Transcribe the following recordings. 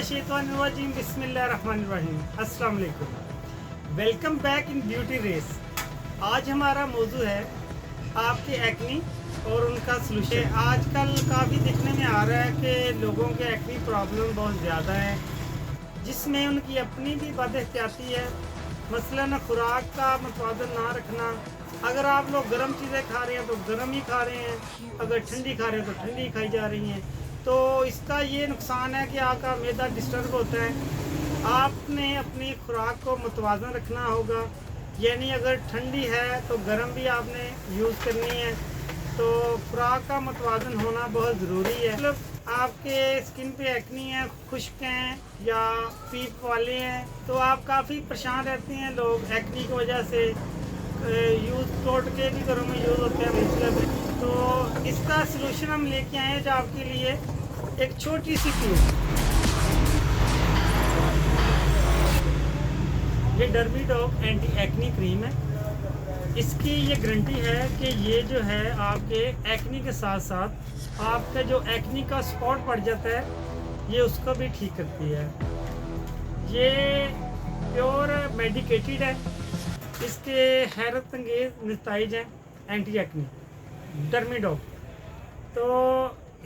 मिनश्शैतानिर्रजीम बिस्मिल्लाहिर्रहमानिर्रहीम। अस्सलाम वालेकुम। Welcome back in beauty race. आज हमारा मौजू है आपके एक्नी और उनका सलूशन। आजकल काफ़ी दिखने में आ रहा है कि लोगों के एक्नी प्रॉब्लम बहुत ज़्यादा है, जिसमें उनकी अपनी भी बदएहतियाती है। मसलन खुराक का मतवाज़न ना रखना। अगर आप लोग गर्म चीज़ें खा रहे हैं तो गर्म ही खा रहे हैं, अगर ठंडी खा रहे हैं तो ठंडी खाई जा रही हैं, तो इसका ये नुकसान है कि आपका मैदा डिस्टर्ब होता है। आपने अपनी खुराक को मतवाज़न रखना होगा, यानी अगर ठंडी है तो गर्म भी आपने यूज़ करनी है। तो खुराक का मतवाज़न होना बहुत ज़रूरी है। मतलब आपके स्किन पे एक्नी है, खुश्क हैं या पीप वाले हैं, तो आप काफ़ी परेशान रहते हैं लोग एक्नी की वजह से। यूज़ टोटके भी घरों में यूज़ होते हैं मतलब। तो इसका सलूशन हम लेके आए हैं जो आपके लिए एक छोटी सी क्लिप। ये डर्मीडॉग एंटी एक्नी क्रीम है। इसकी ये गारंटी है कि ये जो है आपके एक्नी के साथ साथ आपका जो एक्नी का स्पॉट पड़ जाता है, ये उसको भी ठीक करती है। ये प्योर मेडिकेटेड है। इसके हैरत अंगेज नताइज हैं एंटी एक्नी डर्मीडॉग। तो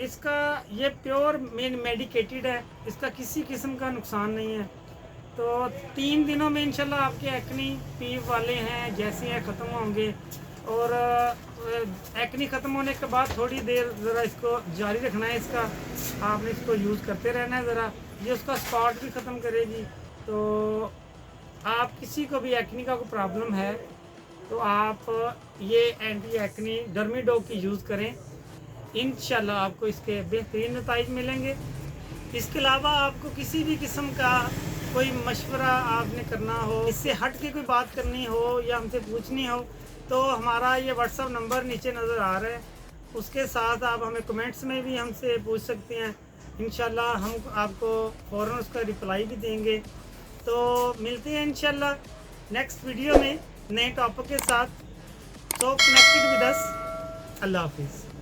इसका ये प्योर मेडिकेटेड है, इसका किसी किस्म का नुकसान नहीं है। तो 3 दिनों में इंशाल्लाह आपके एक्नी पीप वाले हैं जैसे हैं ख़त्म होंगे। और एक्नी ख़त्म होने के बाद थोड़ी देर ज़रा इसको जारी रखना है। इसका आपने इसको यूज़ करते रहना है ज़रा, ये उसका स्पॉट भी ख़त्म करेगी। तो आप किसी को भी एक्नी का कोई प्रॉब्लम है तो आप ये एंटी एक्नी डर्मीडॉग की यूज़ करें, इंशाल्लाह आपको इसके बेहतरीन नताइज मिलेंगे। इसके अलावा आपको किसी भी किस्म का कोई मशवरा आपने करना हो, इससे हट के कोई बात करनी हो या हमसे पूछनी हो, तो हमारा ये व्हाट्सअप नंबर नीचे नज़र आ रहा है, उसके साथ आप हमें कमेंट्स में भी हमसे पूछ सकते हैं। इंशाल्लाह हम आपको फ़ौरन उसका रिप्लाई भी देंगे। तो मिलते हैं इंशाल्लाह नेक्स्ट वीडियो में नए टॉपिक के साथ। सो कनेक्टेड विद अस। अल्लाह हाफिज़।